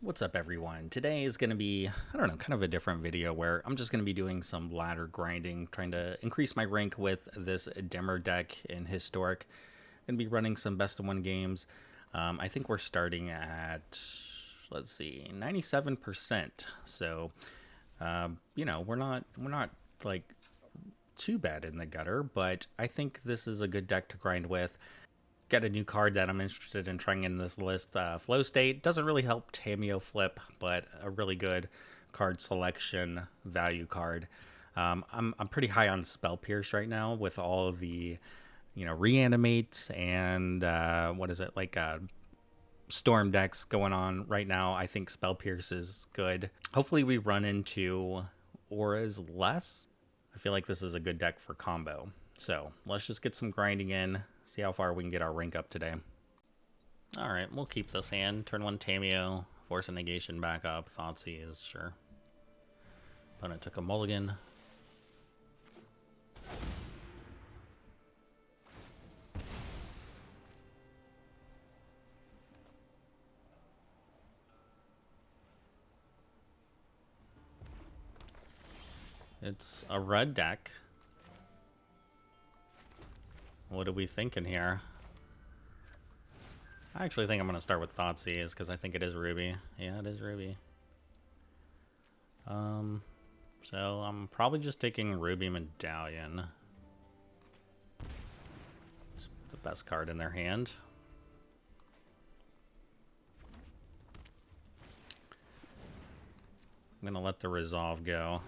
What's up, everyone? Today is going to be, I don't know, kind of a different video where I'm just going to be doing some ladder grinding, trying to increase my rank with this Dimir deck in Historic. Going to be running some best of one games. I think we're starting at, let's see, 97%. So, you know, we're not like too bad in the gutter, but I think this is a good deck to grind with. Got a new card that I'm interested in trying in this list. Flow State doesn't really help Tameo flip, but a really good card selection value card. I'm pretty high on Spell Pierce right now with all of the, you know, reanimate and what is it, like storm decks going on right now. I think Spell Pierce is good. Hopefully we run into auras less. I feel like this is a good deck for combo. So let's just get some grinding in, see how far we can get our rank up today. Alright, we'll keep this hand. Turn 1 Tameo, force a negation back up. Thoughtseize is sure. Opponent took a mulligan. It's a red deck. What are we thinking here? I actually think I'm going to start with Thoughtseize because I think it is Ruby. Yeah, it is Ruby. So I'm probably just taking Ruby Medallion. It's the best card in their hand. I'm going to let the Resolve go.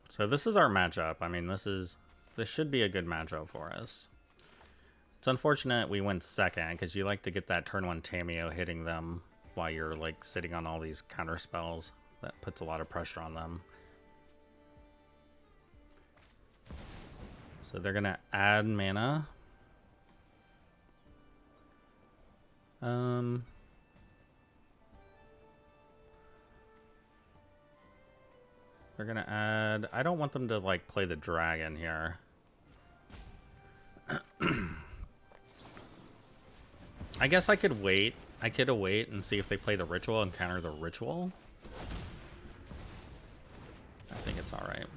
So this is our matchup. I mean, this should be a good matchup for us. It's unfortunate we went second because you like to get that turn 1 Tameo hitting them while you're like sitting on all these counter spells. That puts a lot of pressure on them. So they're gonna add mana. They're gonna add... I don't want them to, like, play the dragon here. I guess I could wait. I could wait and see if they play the ritual and counter the ritual. I think it's alright.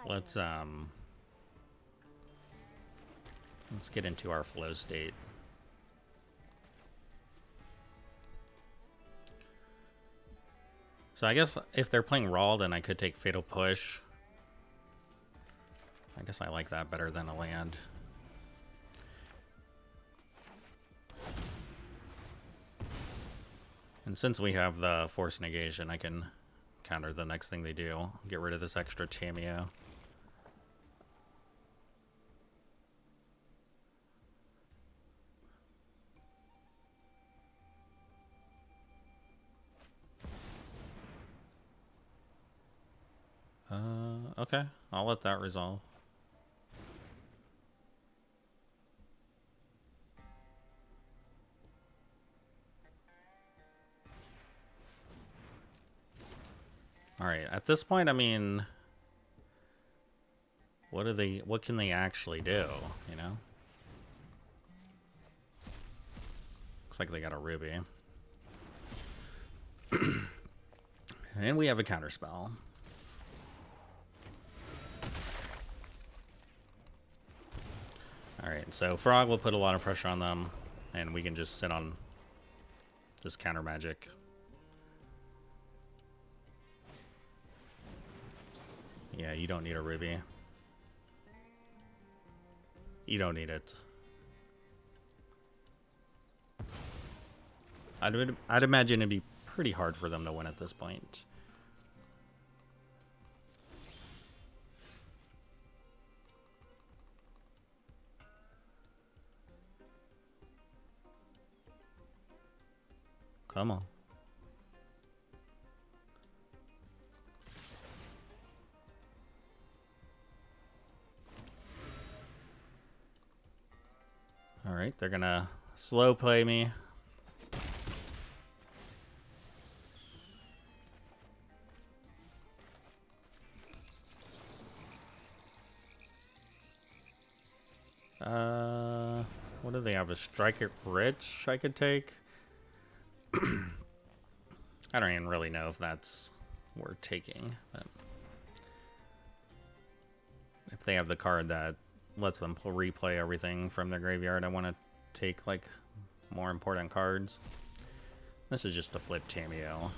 Let's get into our flow state. So I guess if they're playing Raw, then I could take Fatal Push. I guess I like that better than a land. And since we have the Force Negation, I can counter the next thing they do. Get rid of this extra Tameo. Okay, I'll let that resolve. Alright, at this point, I mean, what can they actually do, you know? Looks like they got a Ruby. And we have a counterspell. Alright, so Frog will put a lot of pressure on them, and we can just sit on this counter magic. Yeah, you don't need a Ruby. You don't need it. I'd imagine it'd be pretty hard for them to win at this point. Come on. All right, they're gonna slow play me. do they have? A Strike It Rich I could take? I don't even really know if that's worth taking. But if they have the card that lets them replay everything from their graveyard, I want to take like more important cards. This is just the flip Tameo.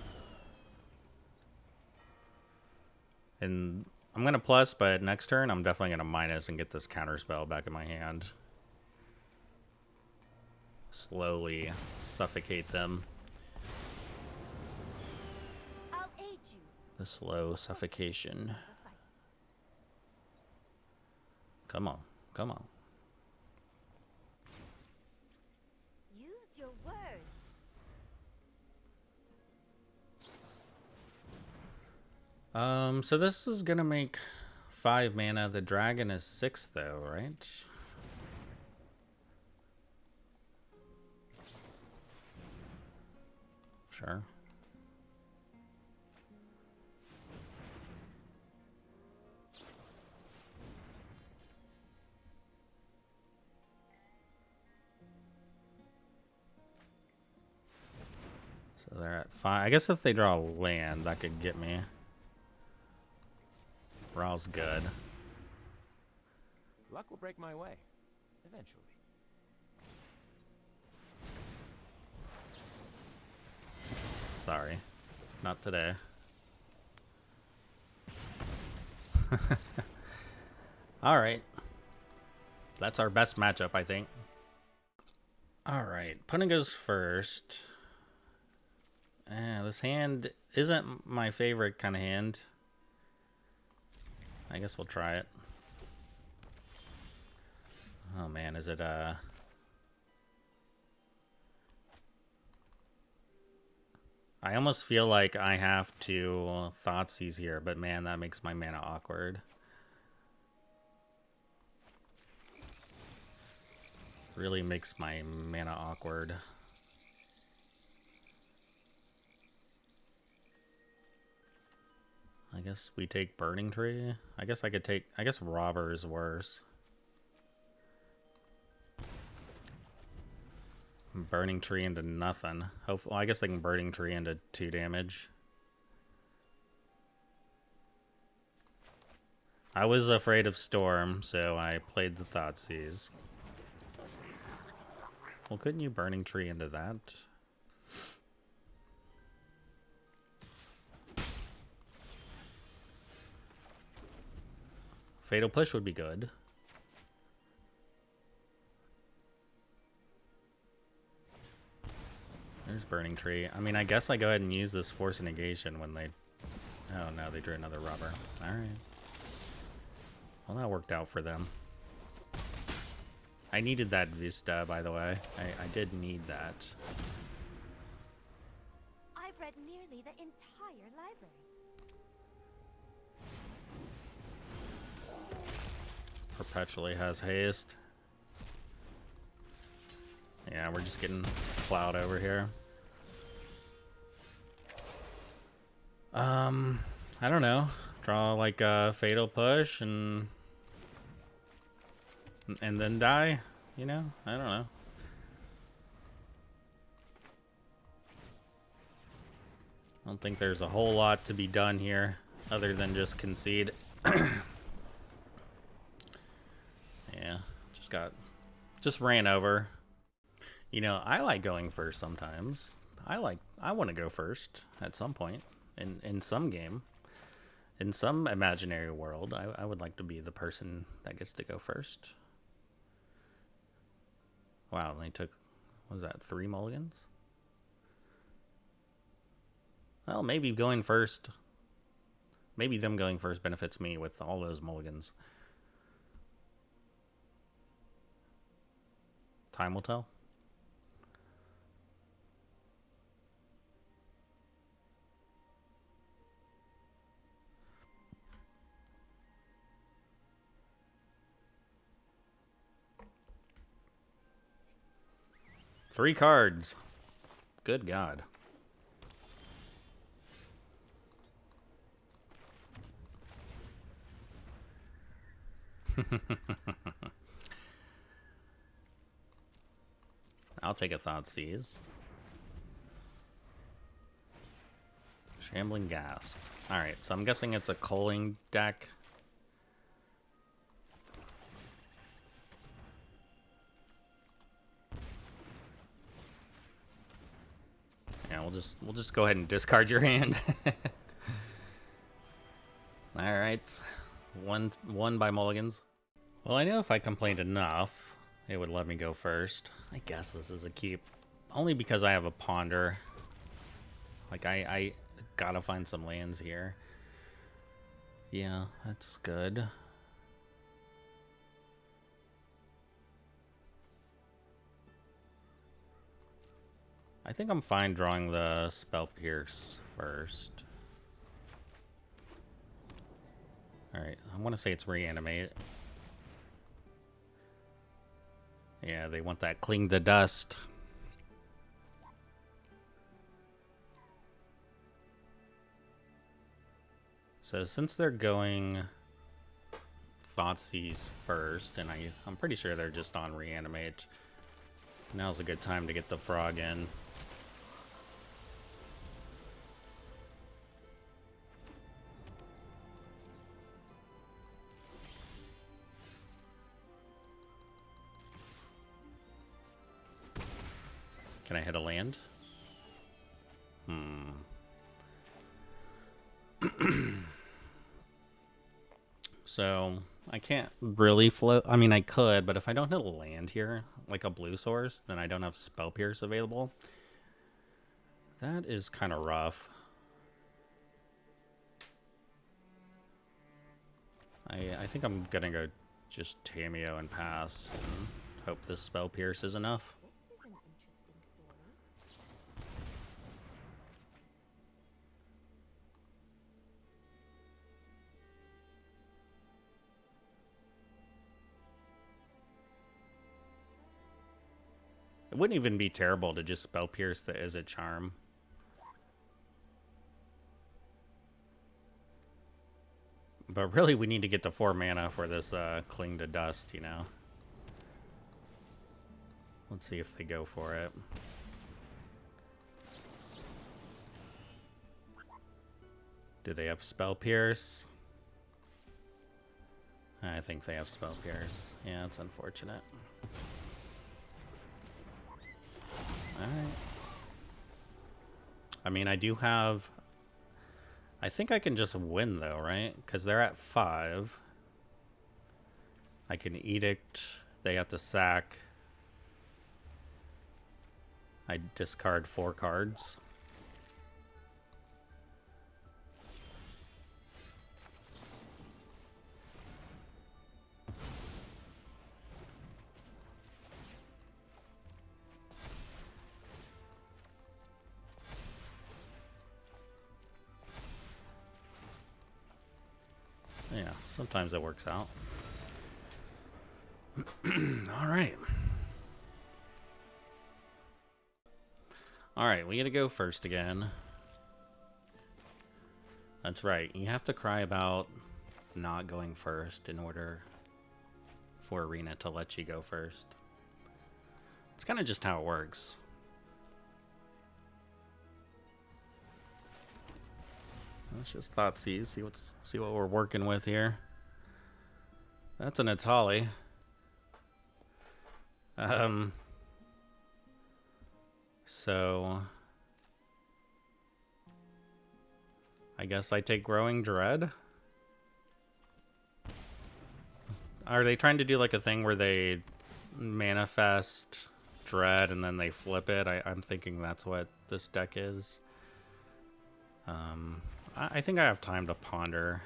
And I'm going to plus, but next turn I'm definitely going to minus and get this counterspell back in my hand. Slowly suffocate them. I'll aid you. The slow suffocation. Come on, come on. Use your words. So this is gonna make 5 mana. The dragon is 6 though, right? Sure. So they're at 5. I guess if they draw a land, that could get me. Raw's good. Luck will break my way, eventually. Sorry. Not today. Alright. That's our best matchup, I think. Alright. Punna goes first. This hand isn't my favorite kind of hand. I guess we'll try it. Oh man, is it I almost feel like I have to Thoughtseize here, but man, that makes my mana awkward. Really makes my mana awkward. I guess we take Burning Tree. I guess I could take... I guess Robber is worse. Burning Tree into nothing. Hopefully, I guess I can Burning Tree into 2 damage. I was afraid of Storm, so I played the Thoughtseize. Well, couldn't you Burning Tree into that? Fatal Push would be good. There's Burning Tree. I mean, I guess I go ahead and use this Force Negation when they... Oh no, they drew another Robber. Alright. Well, that worked out for them. I needed that Vista, by the way. I did need that. I've read nearly the entire library. Perpetually has haste. Yeah, we're just getting plowed over here. I don't know. Draw like a Fatal Push and then die, you know? I don't know. I don't think there's a whole lot to be done here other than just concede. Yeah, just ran over. You know, I like going first sometimes. I want to go first at some point in some game. In some imaginary world, I would like to be the person that gets to go first. Wow, they took, what was that, 3 mulligans? Well, maybe going first. Maybe them going first benefits me with all those mulligans. Time will tell. Three cards. Good God. I'll take a Thoughtseize. Shambling Ghast. Alright, so I'm guessing it's a culling deck. Yeah, we'll just go ahead and discard your hand. Alright. One by mulligans. Well, I know if I complained enough, it would let me go first. I guess this is a keep. Only because I have a ponder. Like, I gotta find some lands here. Yeah, that's good. I think I'm fine drawing the Spell Pierce first. Alright, I want to say it's reanimate. Yeah, they want that cling to dust. So since they're going Thoughtseize first, and I'm pretty sure they're just on reanimate, now's a good time to get the frog in. Can I hit a land? So I can't really float. I mean, I could, but if I don't hit a land here, like a blue source, then I don't have Spell Pierce available. That is kind of rough. I think I'm gonna go just Tameo and pass and hope this Spell Pierce is enough. This is an interesting story. It wouldn't even be terrible to just Spell Pierce the Is It Charm. But really, we need to get to 4 mana for this Cling to Dust, you know? Let's see if they go for it. Do they have Spell Pierce? I think they have Spell Pierce. Yeah, it's unfortunate. Alright. I mean, I do have... I think I can just win, though, right? Because they're at 5. I can Edict. They have to sack. I discard 4 cards. Yeah, sometimes it works out. All right. All right, we gotta go first again. That's right. You have to cry about not going first in order for Arena to let you go first. It's kind of just how it works. Let's just Thoughtseize, see what we're working with here. That's an Atali. So I guess I take Growing Dread. Are they trying to do like a thing where they manifest Dread and then they flip it? I'm thinking that's what this deck is. I think I have time to ponder.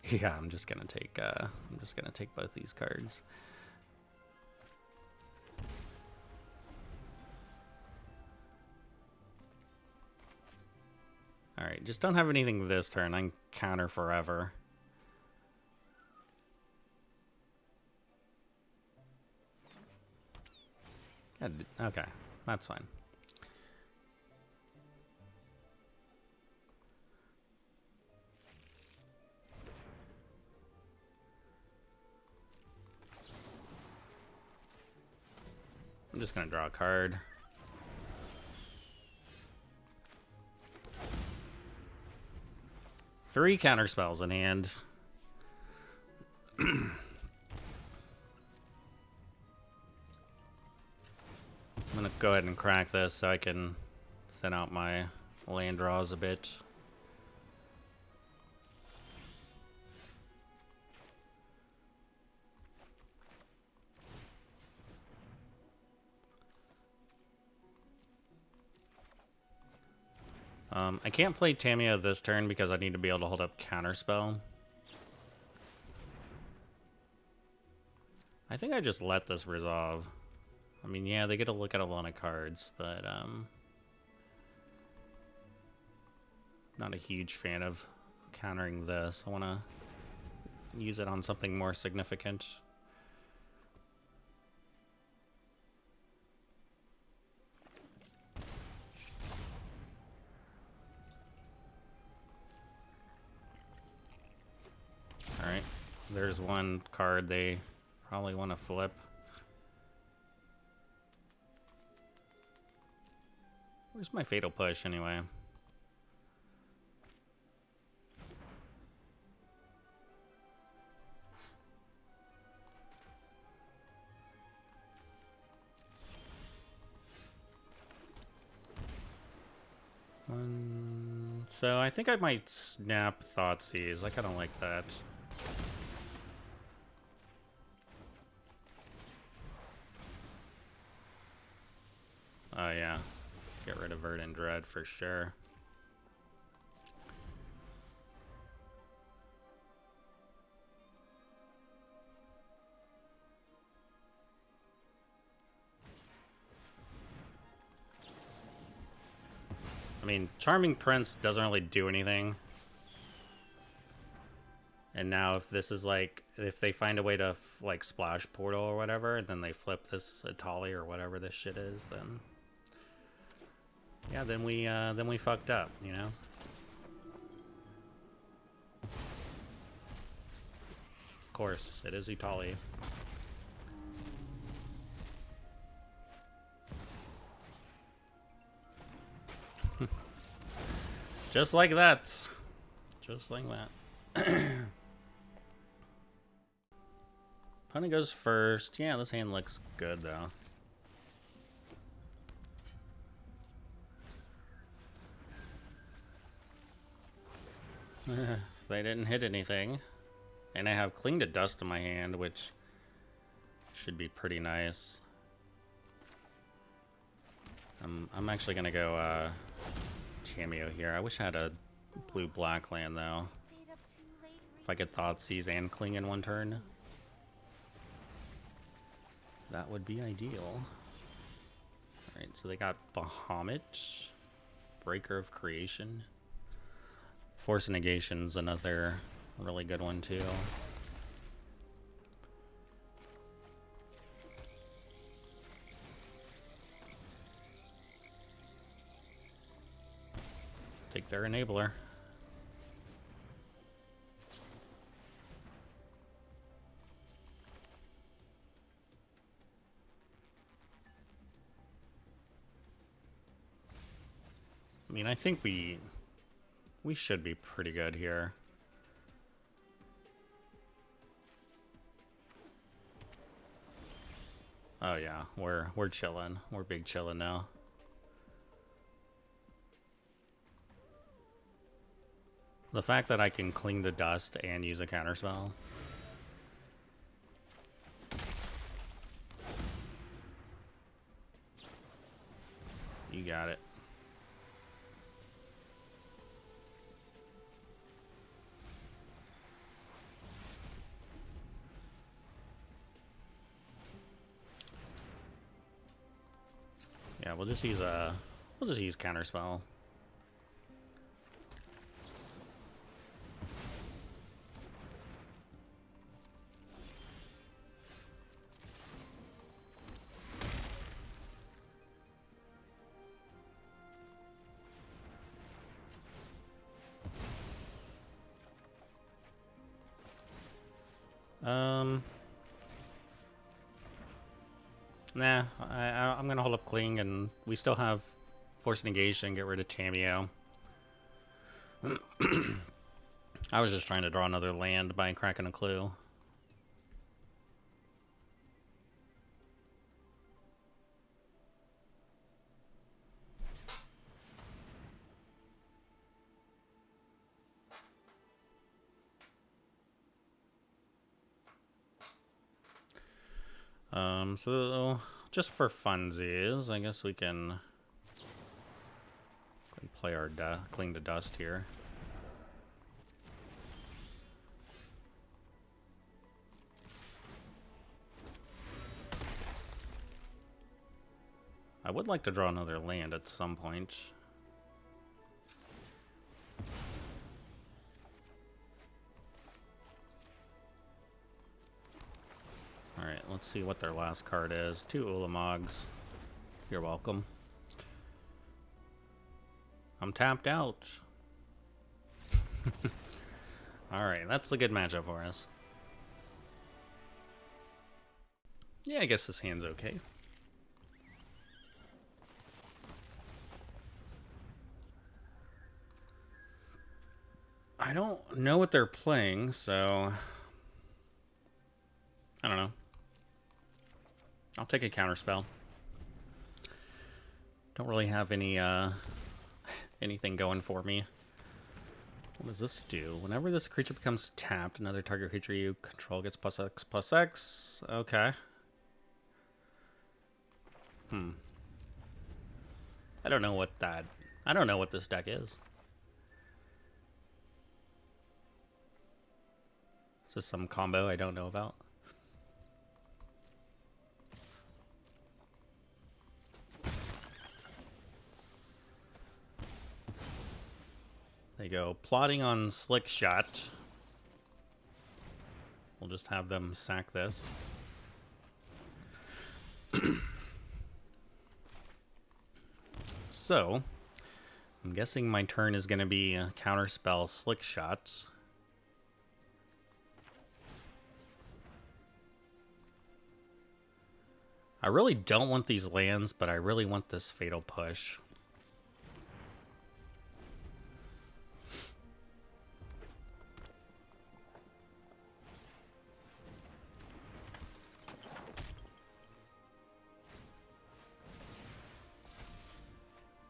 Yeah, I'm just gonna take both these cards. All right, just don't have anything this turn. I can counter forever. Okay, that's fine. I'm just gonna draw a card. Three counter spells in hand. I'm gonna go ahead and crack this so I can thin out my land draws a bit. I can't play Tamiya this turn because I need to be able to hold up Counterspell. I think I just let this resolve. I mean, yeah, they get to look at a lot of cards, but not a huge fan of countering this. I want to use it on something more significant. Alright, there's one card they probably want to flip. Where's my Fatal Push anyway? So I think I might snap Thoughtseize. I kind of like that. Oh yeah, get rid of Verdant Dread for sure. I mean, Charming Prince doesn't really do anything. And now if this is like, if they find a way to like splash Portal or whatever, and then they flip this Atali or whatever this shit is, then yeah, then we fucked up, you know? Of course, it is Atali. Just like that. Just like that. Opponent goes first. Yeah, this hand looks good, though. They didn't hit anything. And I have Cling to Dust in my hand, which should be pretty nice. I'm actually going to go Tamiyo here. I wish I had a blue-black land, though. If I could Thoughtseize and Cling in one turn, that would be ideal. Alright, so they got Bahamut, Breaker of Creation. Force Negation's another really good one, too. Take their Enabler. I mean, I think we should be pretty good here. Oh yeah, we're chilling. We're big chilling now. The fact that I can Cling the Dust and use a counterspell. You got it. Yeah, we'll just use counterspell. Nah, I'm gonna hold up Kling, and we still have Force Negation, get rid of Tameo. I was just trying to draw another land by cracking a clue. So just for funsies, I guess we can play our Cling to Dust here. I would like to draw another land at some point. Alright, let's see what their last card is. 2 Ulamogs. You're welcome. I'm tapped out. Alright, that's a good matchup for us. Yeah, I guess this hand's okay. I don't know what they're playing, so I don't know. I'll take a counterspell. Don't really have any anything going for me. What does this do? Whenever this creature becomes tapped, another target creature you control gets +X/+X. Okay. I don't know what this deck is. Is this some combo I don't know about? They go plotting on Slick Shot. We'll just have them sack this. So, I'm guessing my turn is going to be counterspell Slick Shots. I really don't want these lands, but I really want this Fatal Push.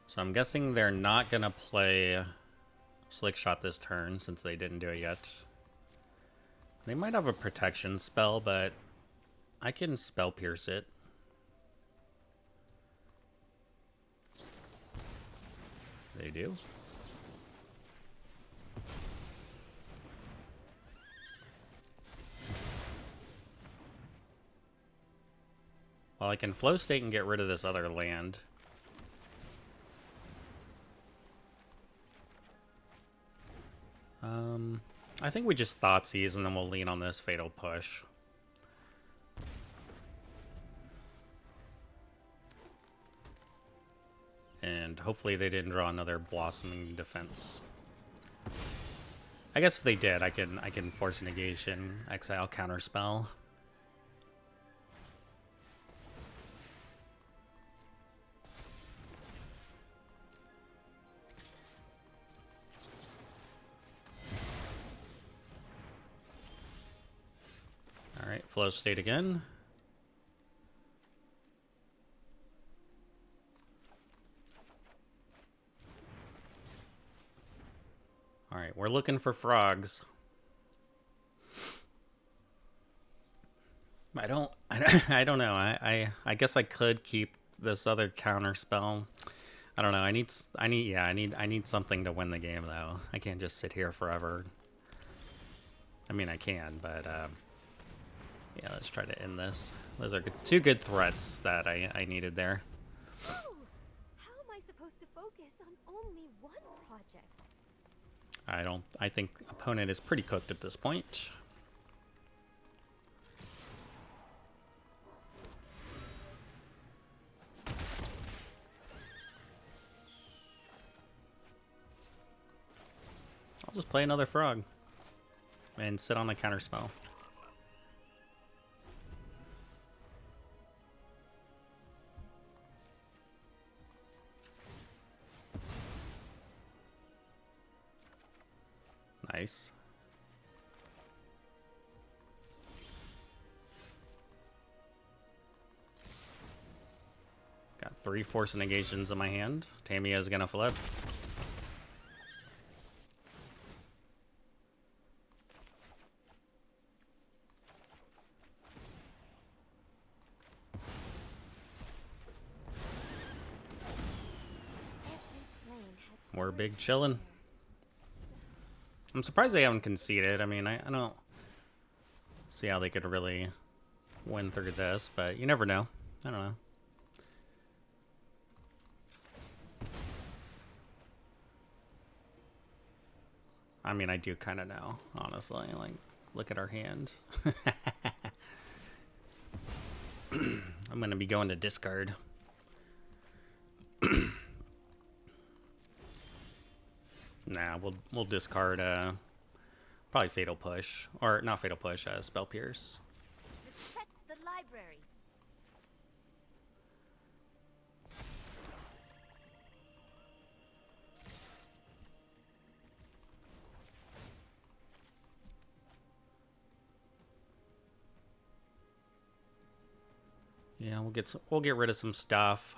So I'm guessing they're not going to play Slick Shot this turn since they didn't do it yet. They might have a protection spell, but I can Spell Pierce it. They do. Well, I can Flow State and get rid of this other land. I think we just Thoughtseize and then we'll lean on this Fatal Push. And hopefully they didn't draw another Blossoming Defense. I guess if they did, I can Force Negation, exile Counterspell. Alright, Flow State again. Alright, we're looking for frogs. I don't know. I guess I could keep this other counter spell. I don't know. I need something to win the game though. I can't just sit here forever. I mean, I can, but yeah, let's try to end this. Those are two good threats that I needed there. Oh, how am I supposed to focus on only one project? I think opponent is pretty cooked at this point. I'll just play another frog and sit on the counter spell. Nice. Got 3 force negations in my hand. Tamiya is gonna flip. We're big chillin'. I'm surprised they haven't conceded. I mean, I don't see how they could really win through this, but you never know. I don't know. I mean, I do kind of know, honestly. Like, look at our hand. I'm going to be going to discard. Nah, we'll discard probably Fatal Push, or not Fatal Push, Spell Pierce. Respect the library. Yeah, we'll get rid of some stuff.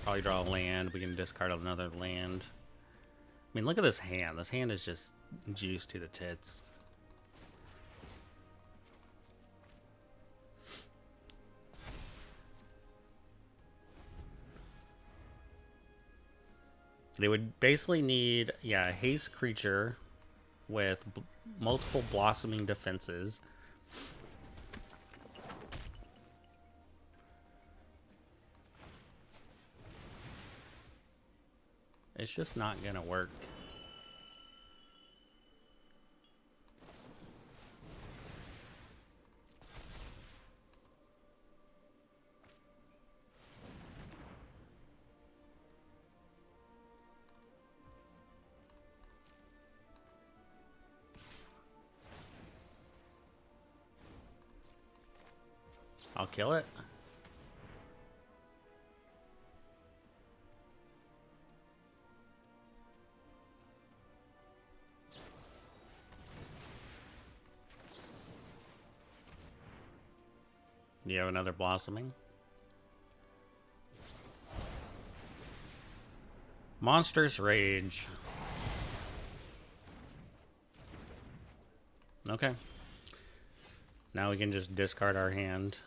Probably draw a land. We can discard another land. I mean, look at this hand. This hand is just juice to the tits. They would basically need, yeah, a haste creature with multiple blossoming defenses. It's just not gonna work. I'll kill it. You have another blossoming. Monstrous Rage. Okay. Now we can just discard our hand.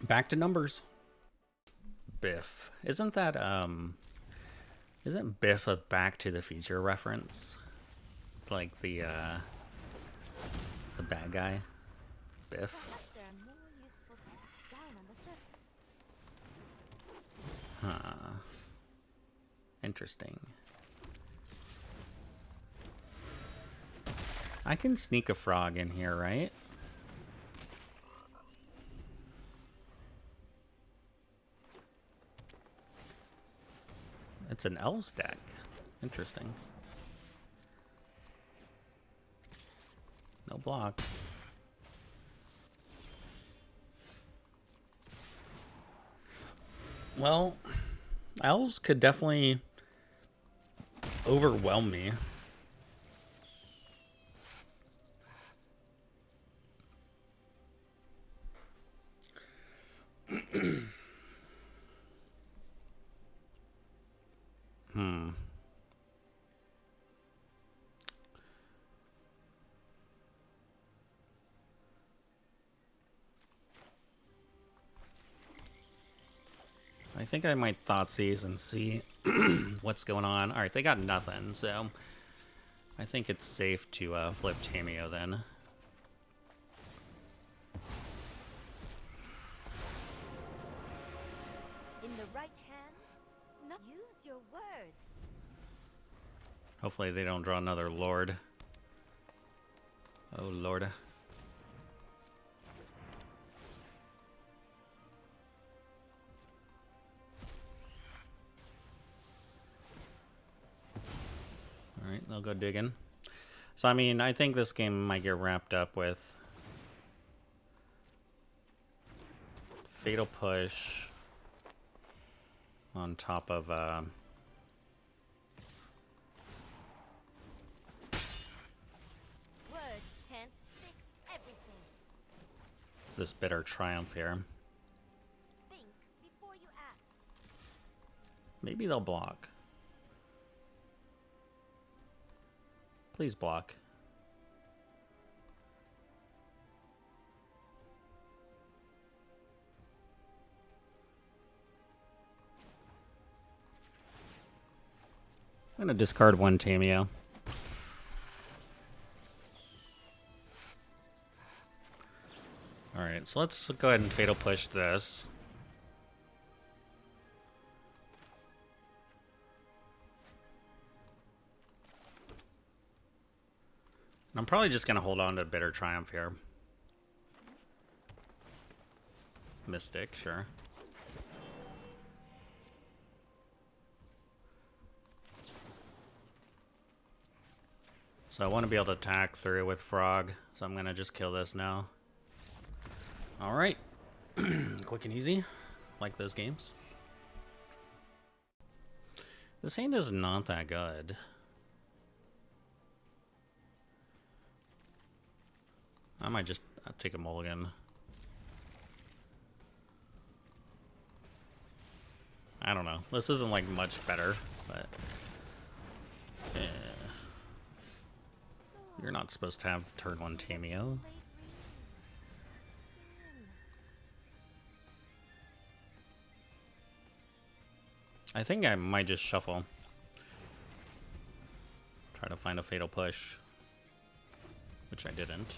Back to numbers. Biff. Isn't that isn't Biff a Back to the Future reference? Like the bad guy? Biff. Perhaps there are more useful texts down on the surface. Huh. Interesting. I can sneak a frog in here, right? It's an elves deck. Interesting. No blocks. Well, elves could definitely overwhelm me. I think I might Thoughtseize and see what's going on. All right, they got nothing, so I think it's safe to flip Tamio then. In the right hand, no. Use your words. Hopefully they don't draw another Lord. Oh, Lord. Alright, they'll go digging. So, I mean, I think this game might get wrapped up with Fatal Push on top of Words can't fix everything. this Bitter Triumph here. Think before you act. Maybe they'll block. Please block. I'm going to discard one Tameo. Alright, so let's go ahead and Fatal Push this. I'm probably just going to hold on to Bitter Triumph here. Mystic, sure. So I want to be able to attack through with Frog, so I'm going to just kill this now. Alright. Quick and easy. Like those games. This hand is not that good. I might just take a mulligan. I don't know. This isn't like much better, but yeah. You're not supposed to have turn 1 Tameo. I think I might just shuffle. Try to find a Fatal Push, which I didn't.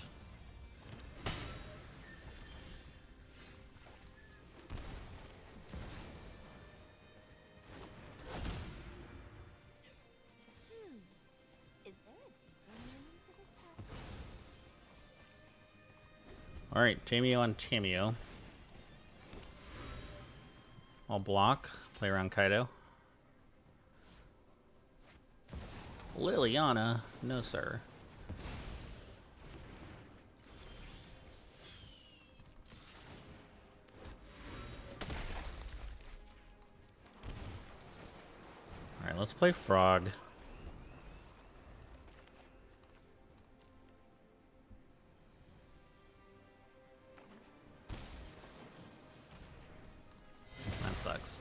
Is there a deeper meaning to this path? Alright, Tameo on Tameo. I'll block, play around Kaido. Liliana, no sir. Alright, let's play Frog. That sucks.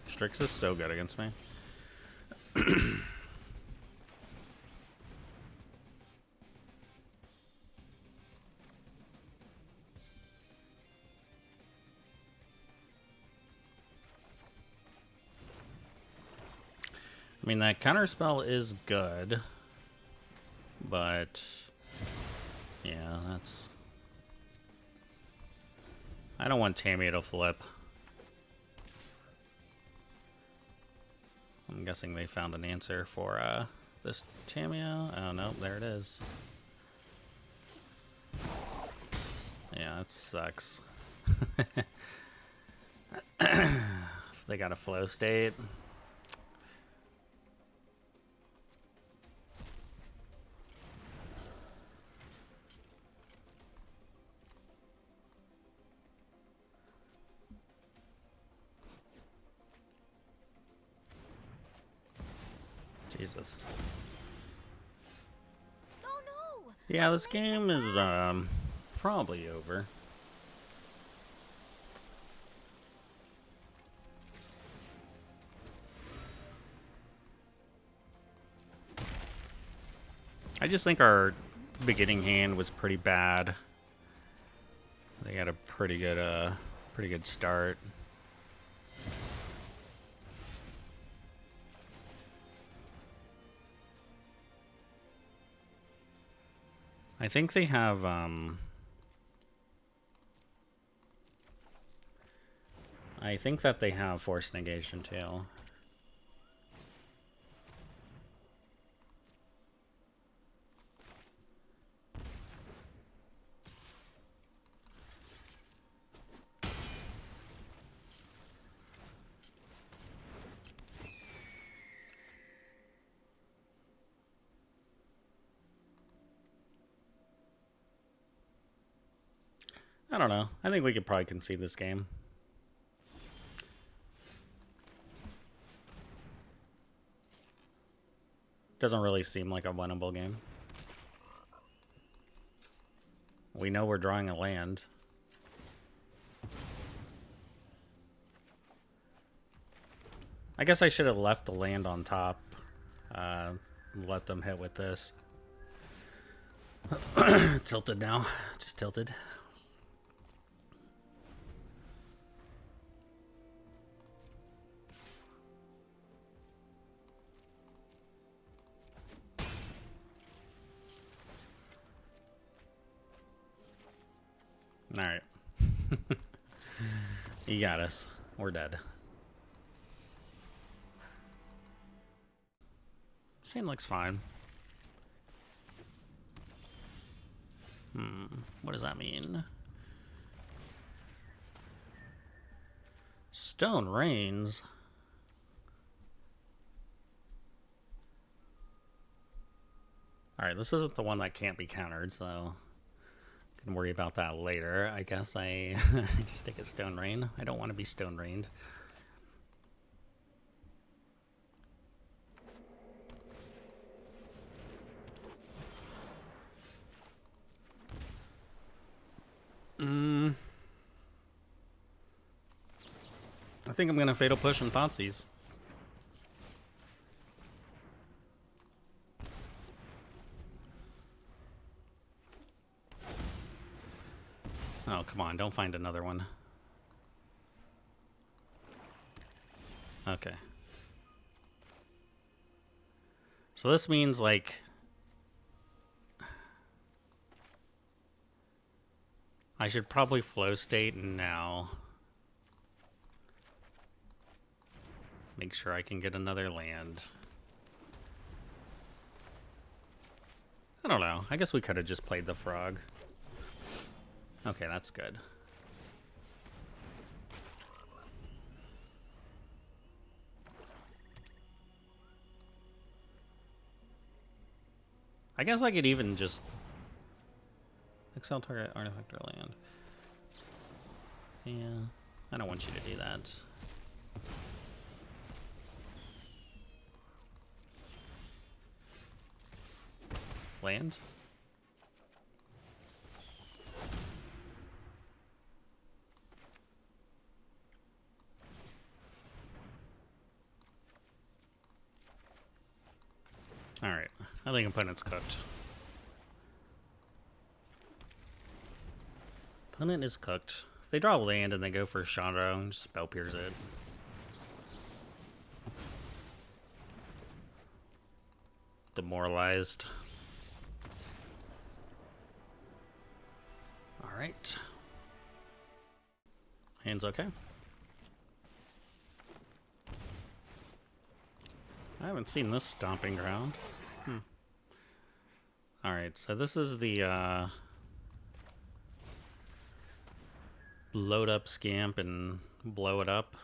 Strix is so good against me. I mean, that counterspell is good, but yeah, that's... I don't want Tammy to flip. I'm guessing they found an answer for this Tameo. Oh no, there it is. Yeah, that sucks. They got a flow state. Jesus. Oh no! Yeah, this game is probably over. I just think our beginning hand was pretty bad. They had a pretty good start. I think they have I think that they have force negation too. I don't know. I think we could probably concede this game. Doesn't really seem like a winnable game. We know we're drawing a land. I guess I should have left the land on top. Let them hit with this. Tilted now. Just tilted. Alright. You got us. We're dead. Scene looks fine. What does that mean? Stone rains. Alright, this isn't the one that can't be countered, so can worry about that later. I guess I just take a stone rain. I don't want to be stone rained. I think I'm gonna fatal push and Thoughtseize. Oh, come on, don't find another one. Okay. So this means, like, I should probably flow state now. Make sure I can get another land. I don't know. I guess we could have just played the frog. Okay, that's good. I guess I could even just excel target artifact or land. Yeah, I don't want you to do that. Land? Alright, I think opponent's cooked. Opponent is cooked. If they draw land and they go for Chandra, just spell pierce it. Demoralized. Alright. Hand's okay. I haven't seen this stomping ground. Alright, so this is the load up Scamp and blow it up.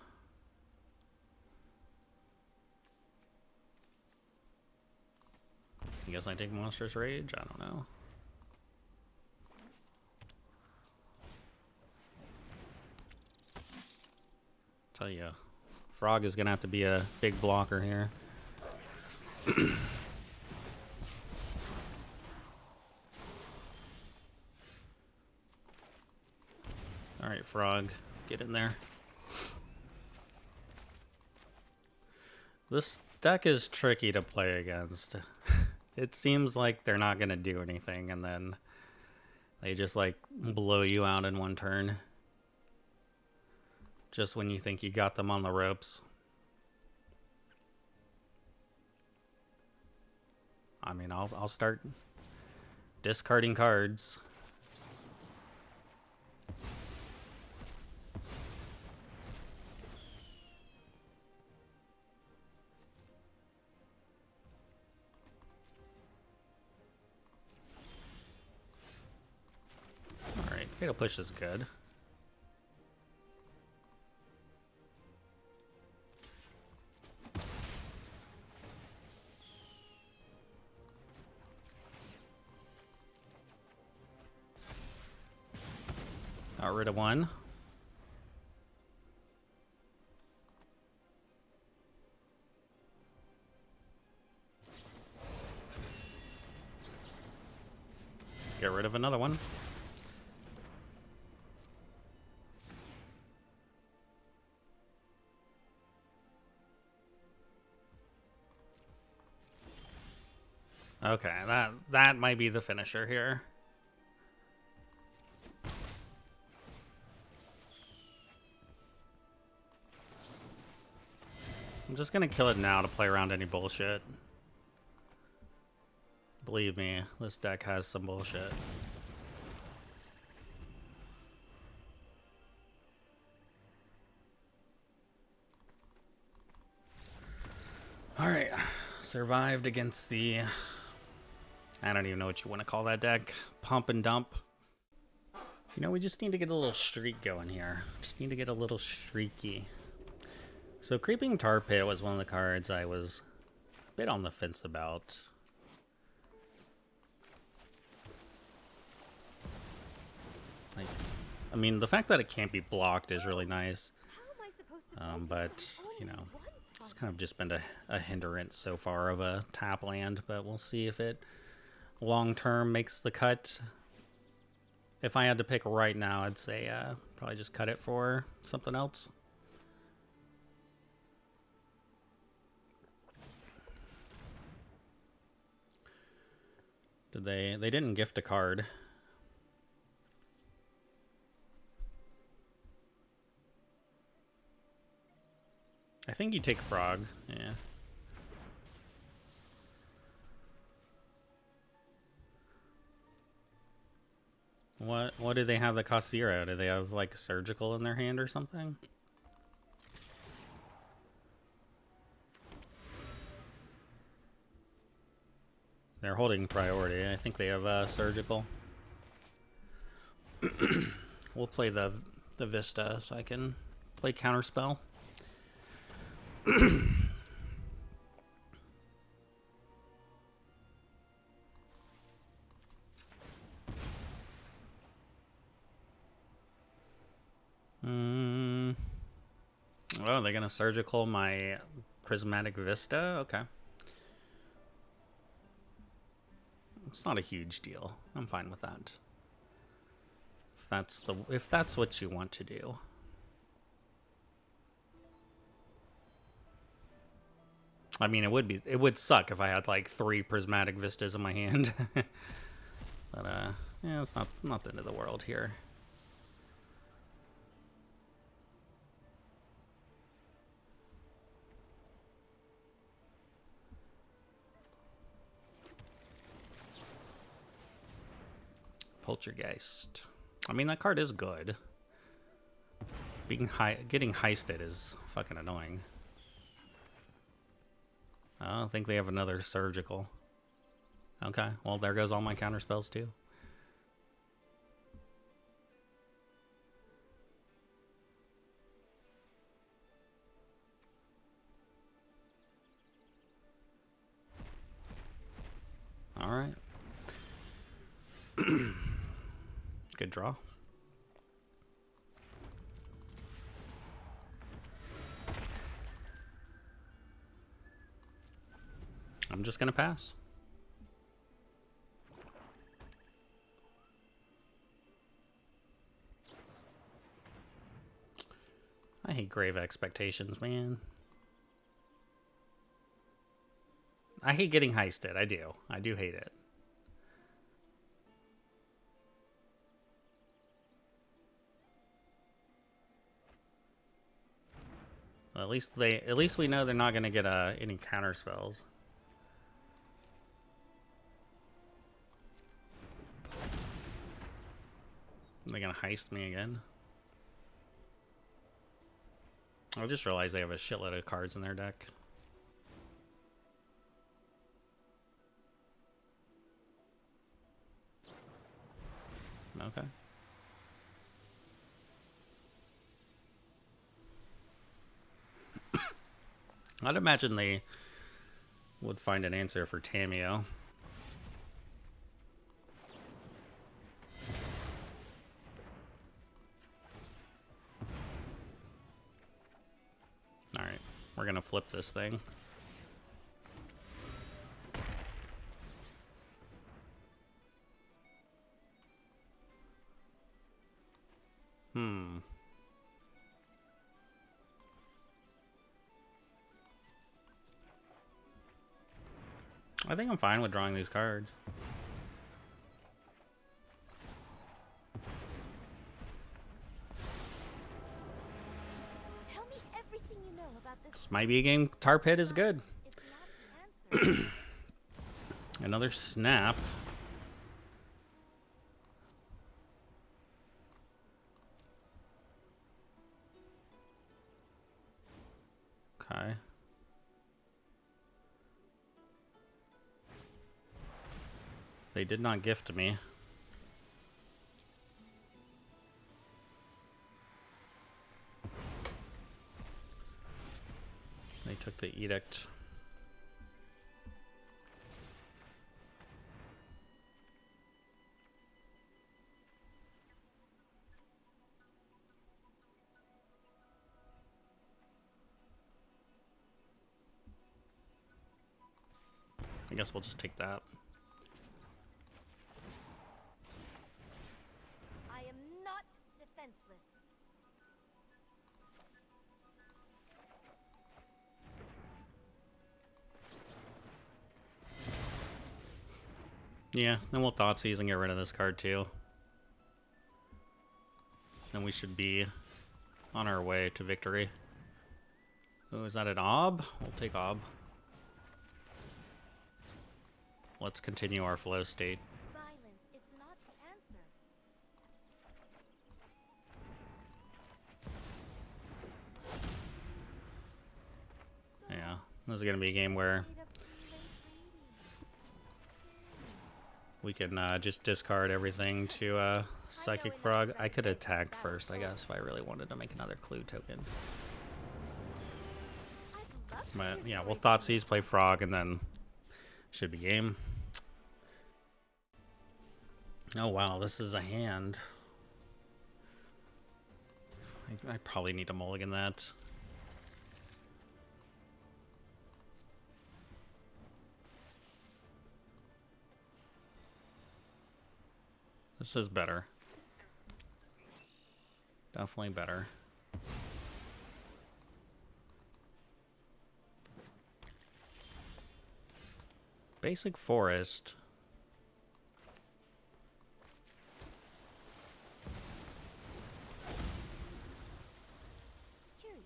I guess I take Monstrous Rage? I don't know. Tell you, Frog is gonna have to be a big blocker here. Alright, Frog, get in there. This deck is tricky to play against. It seems like they're not gonna do anything, and then they just like blow you out in one turn. Just when you think you got them on the ropes. I mean, I'll start discarding cards. All right, Fatal Push is good. Got rid of one. Get rid of another one. Okay, that might be the finisher here. I'm just gonna kill it now to play around any bullshit. Believe me, this deck has some bullshit. Alright, survived against the... I don't even know what you want to call that deck. Pump and dump. You know, we just need to get a little streak going here. Just need to get a little streaky. So Creeping Tar Pit was one of the cards I was a bit on the fence about. Like, I mean, the fact that it can't be blocked is really nice. But, you know, it's kind of just been a hindrance so far of a tap land. But we'll see if it long-term makes the cut. If I had to pick right now, I'd say probably just cut it for something else. Did they didn't gift a card. I think you take Frog, yeah. What do they have that costs 0? Do they have like Surgical in their hand or something? They're holding priority. I think they have Surgical. We'll play the Vista so I can play Counterspell. Oh, they're gonna Surgical my Prismatic Vista? Okay. It's not a huge deal. I'm fine with that. If that's what you want to do. I mean, it would suck if I had like 3 Prismatic Vistas in my hand. But yeah, it's not the end of the world here. Poltergeist. I mean, that card is good. Getting heisted is fucking annoying. I don't think they have another Surgical. Okay, well, there goes all my counter spells too. All right. Good draw. I'm just gonna pass. I hate grave expectations, man. I hate getting heisted. I do hate it. Well, at least we know they're not gonna get any counter spells. They're gonna heist me again. I just realized they have a shitload of cards in their deck. Okay. I'd imagine they would find an answer for Tamio. We're gonna flip this thing. I think I'm fine with drawing these cards. Tell me everything you know about This might be a game Tar Pit is good. It's not the answer. Another snap. Okay. They did not gift me. They took the edict. I guess we'll just take that. I am not defenseless. Yeah, then we'll Thoughtseize and get rid of this card too. Then we should be on our way to victory. Oh, is that an Ob? We'll take Ob. Let's continue our flow state. Violence is not the answer. Yeah, this is going to be a game where Straight up too late reading. we can just discard everything to Psychic Frog. I could attack first, I guess, if I really wanted to make another clue token. I'd love to But hear yeah, we'll stories from Thoughtseize, play Frog, and then should be game. Oh wow, this is a hand. I probably need to mulligan that. This is better. Definitely better. Basic forest. Curious.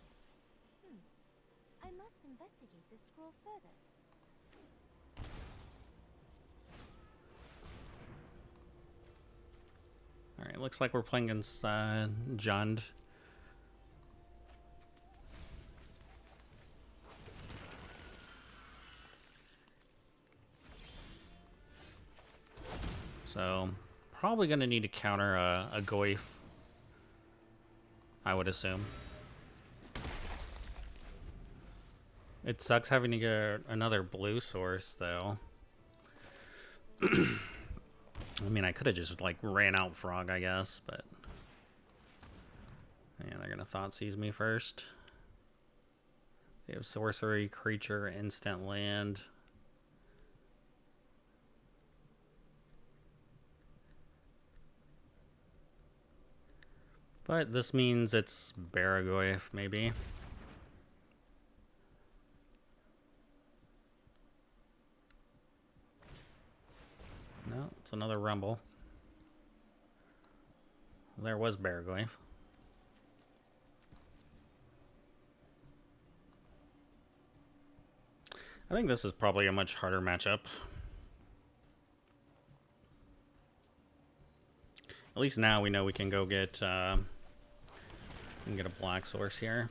I must investigate this scroll further. Alright, looks like we're playing against Jund. So, probably going to need to counter a Goyf, I would assume. It sucks having to get another blue source, though. I mean, I could have just, like, ran out Frog, I guess, but... Yeah, they're going to Thoughtseize me first. They have sorcery, creature, instant land. But this means it's Baragoyf, maybe. No, it's another Rumble. There was Baragoyf. I think this is probably a much harder matchup. At least now we know we can go get a black source here.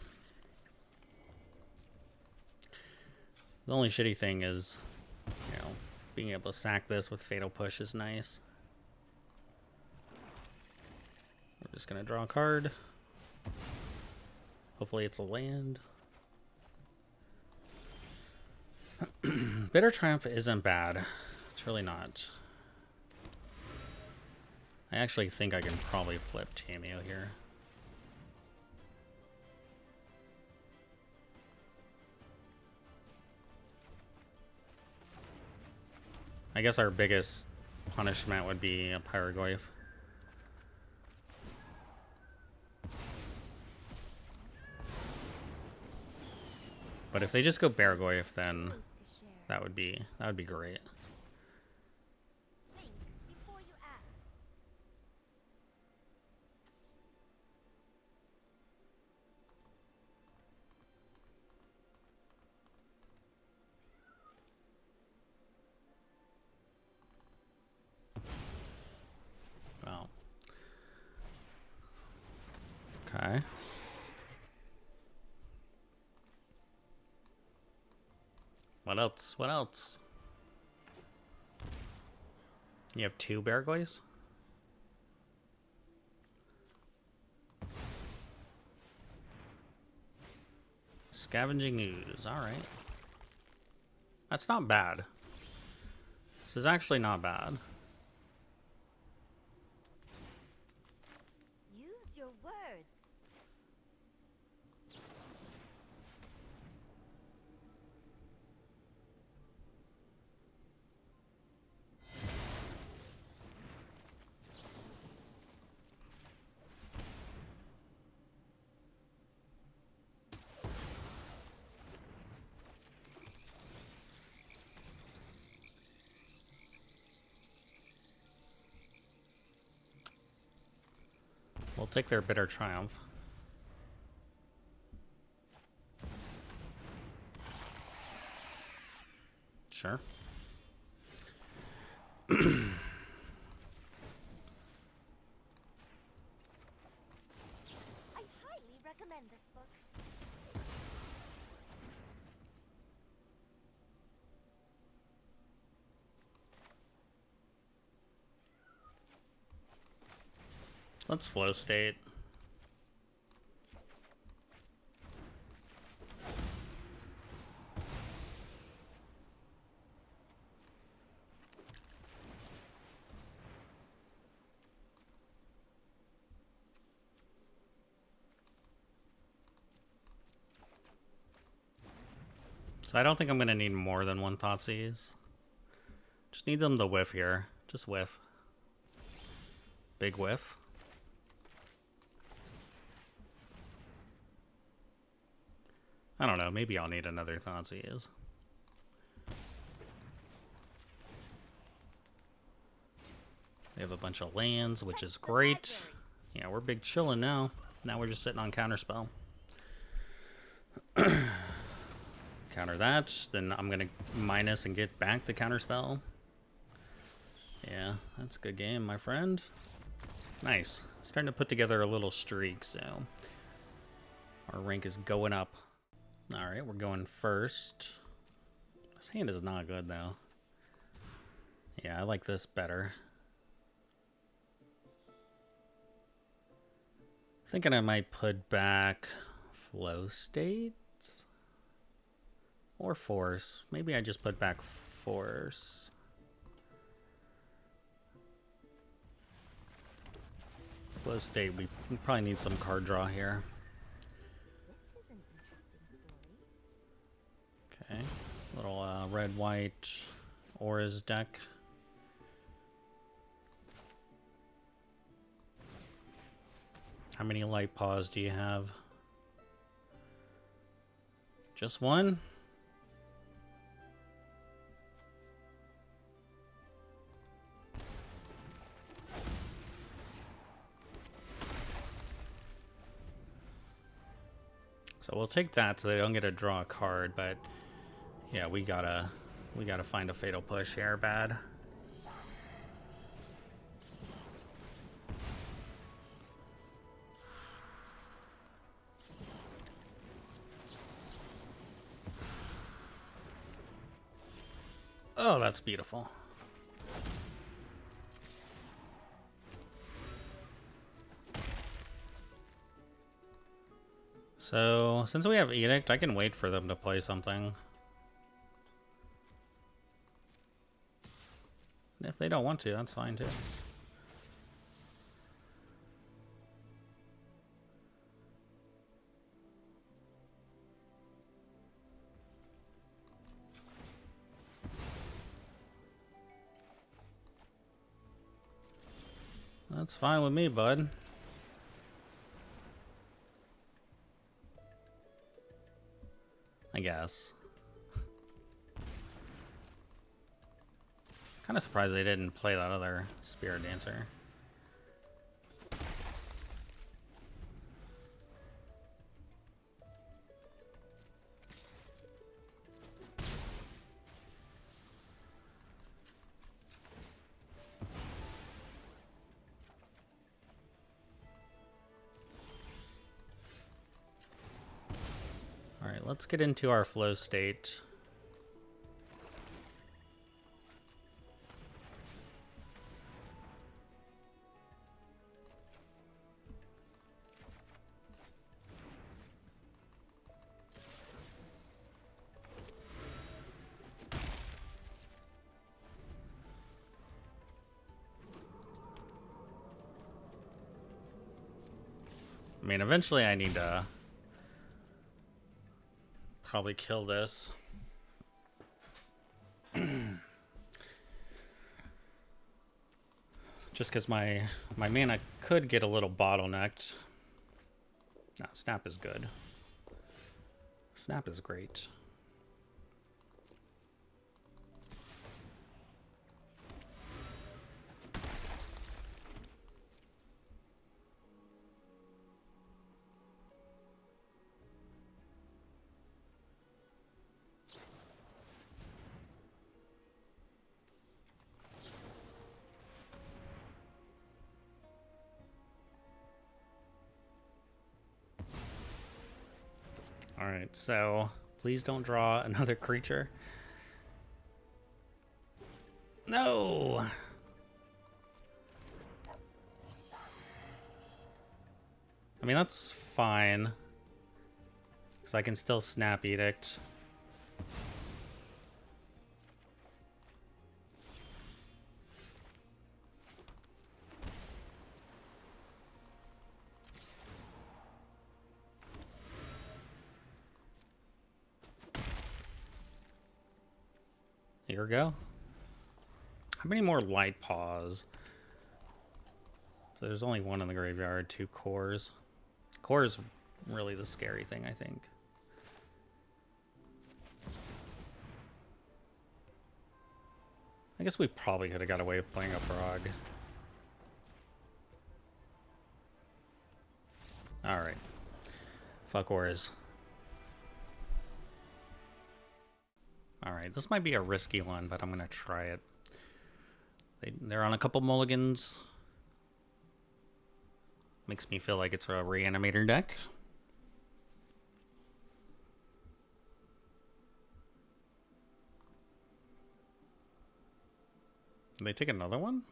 The only shitty thing is, you know, being able to sack this with Fatal Push is nice. We're just gonna draw a card. Hopefully it's a land. Bitter Triumph isn't bad. It's really not. I actually think I can probably flip Tameo here. I guess our biggest punishment would be a Pyrogoyf. But if they just go Bargoyf, then that would be great. Think before you act. Oh. Okay. What else? What else? You have 2 Bargoys? Scavenging Ooze. Alright. That's not bad. This is actually not bad. Use your words. We'll take their Bitter Triumph. Sure. I highly recommend this book. Let's flow state. So I don't think I'm going to need more than 1 Thoughtseize. Just need them to whiff here. Just whiff. Big whiff. I don't know. Maybe I'll need another Thoughtseize. They have a bunch of lands, which is great. Yeah, we're big chillin' now. Now we're just sitting on counterspell. Counter that, then I'm gonna minus and get back the counterspell. Yeah, that's a good game, my friend. Nice. Starting to put together a little streak, so our rank is going up. Alright, we're going first. This hand is not good, though. Yeah, I like this better. Thinking I might put back Flow State or Force. Maybe I just put back Force. Flow State, we probably need some card draw here. This is an interesting story. Okay, little red-white Aura's deck. How many light paws do you have? Just one? So we'll take that so they don't get to draw a card, but yeah, we gotta find a fatal push here, bad. Oh, that's beautiful. So, since we have Edict, I can wait for them to play something. And if they don't want to, that's fine too. That's fine with me, bud. I guess. Kind of surprised they didn't play that other Spirit Dancer. All right, let's get into our flow state. I mean, eventually I need to probably kill this. Just because my mana could get a little bottlenecked. No, Snap is good. Snap is great. Alright, so please don't draw another creature. No! I mean, that's fine. Because I can still Snap Edict. Here we go. How many more Light Paws? So there's only one in the graveyard, 2 cores. Core is really the scary thing, I think. I guess we probably could have got away with playing a frog. Alright. Fuck ores. Alright, this might be a risky one, but I'm going to try it. They're on a couple mulligans. Makes me feel like it's a reanimator deck. Did they take another one?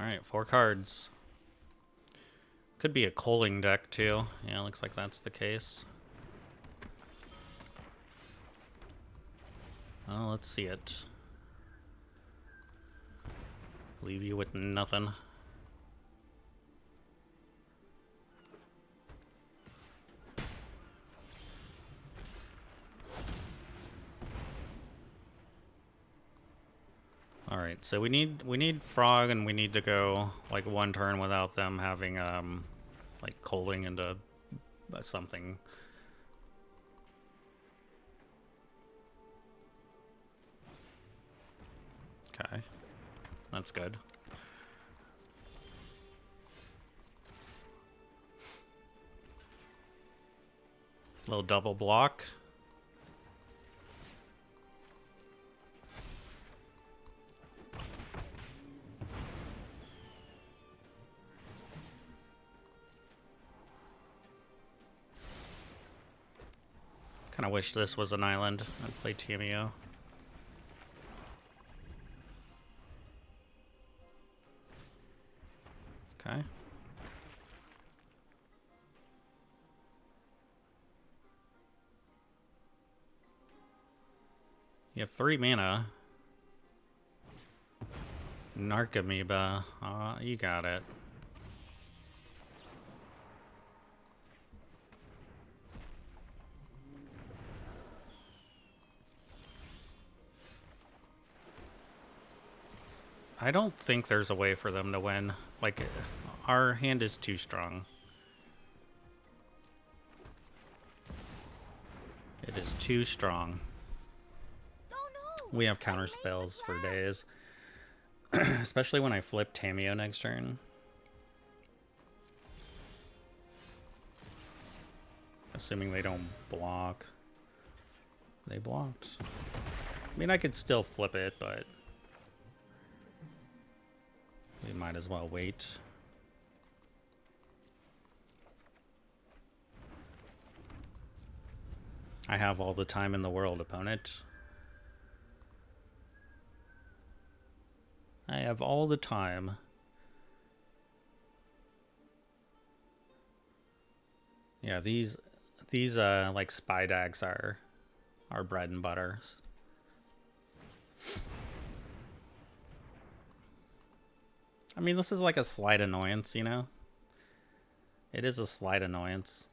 Alright, 4 cards. Could be a culling deck too. Yeah, looks like that's the case. Oh, let's see it. Leave you with nothing. Alright, so we need frog, and we need to go like one turn without them having like culling into something. Okay. That's good. Little double block. Kind of wish this was an island. I'd play TMEO. Okay. You have 3 mana. Narc Amoeba. You got it. I don't think there's a way for them to win. Like, our hand is too strong. It is too strong. We have counter spells for days. Especially when I flip Tameo next turn. Assuming they don't block. They blocked. I mean, I could still flip it, but we might as well wait. I have all the time in the world, opponent. I have all the time. Yeah, these like spy dags are bread and butter. I mean, this is like a slight annoyance, you know? It is a slight annoyance.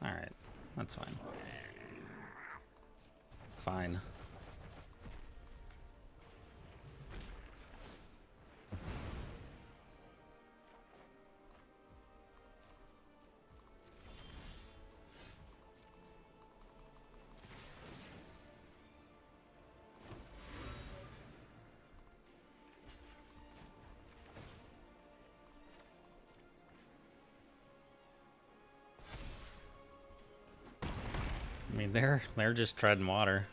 Alright, that's fine. Fine. I mean, they're just treading water.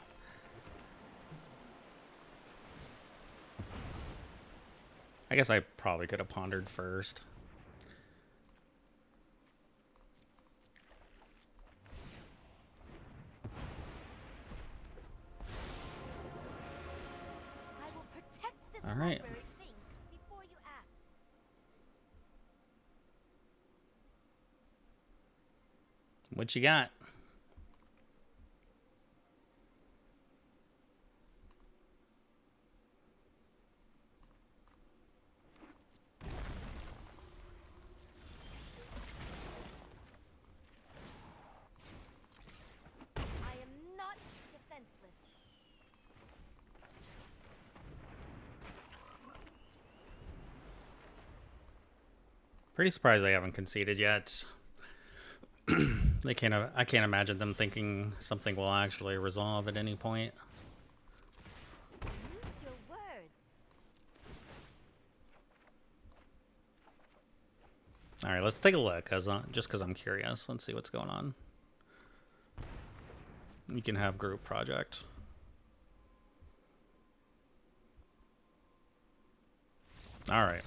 I guess I probably could have pondered first. I will protect this All right. library thing before you act. What you got? I am not defenseless. Pretty surprised they haven't conceded yet. I can't imagine them thinking something will actually resolve at any point. Use your words. All right, let's take a look, just because I'm curious. Let's see what's going on. You can have group project. All right.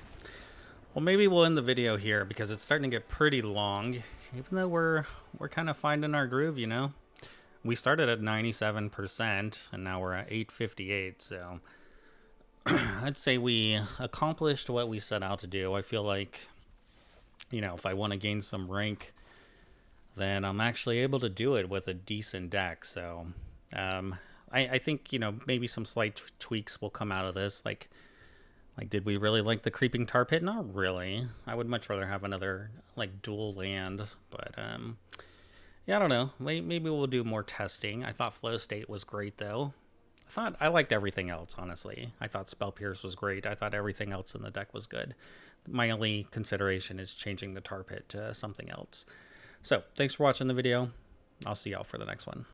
Well, maybe we'll end the video here because it's starting to get pretty long, even though we're kind of finding our groove, you know? We started at 97% and now we're at 858, so I'd say we accomplished what we set out to do. I feel like, you know, if I want to gain some rank, then I'm actually able to do it with a decent deck. So I think, you know, maybe some slight tweaks will come out of this. Like, did we really like the Creeping Tar Pit? Not really. I would much rather have another, like, dual land. But, yeah, I don't know. Maybe we'll do more testing. I thought Flow State was great, though. I liked everything else, honestly. I thought Spell Pierce was great. I thought everything else in the deck was good. My only consideration is changing the Tar Pit to something else. So, thanks for watching the video. I'll see y'all for the next one.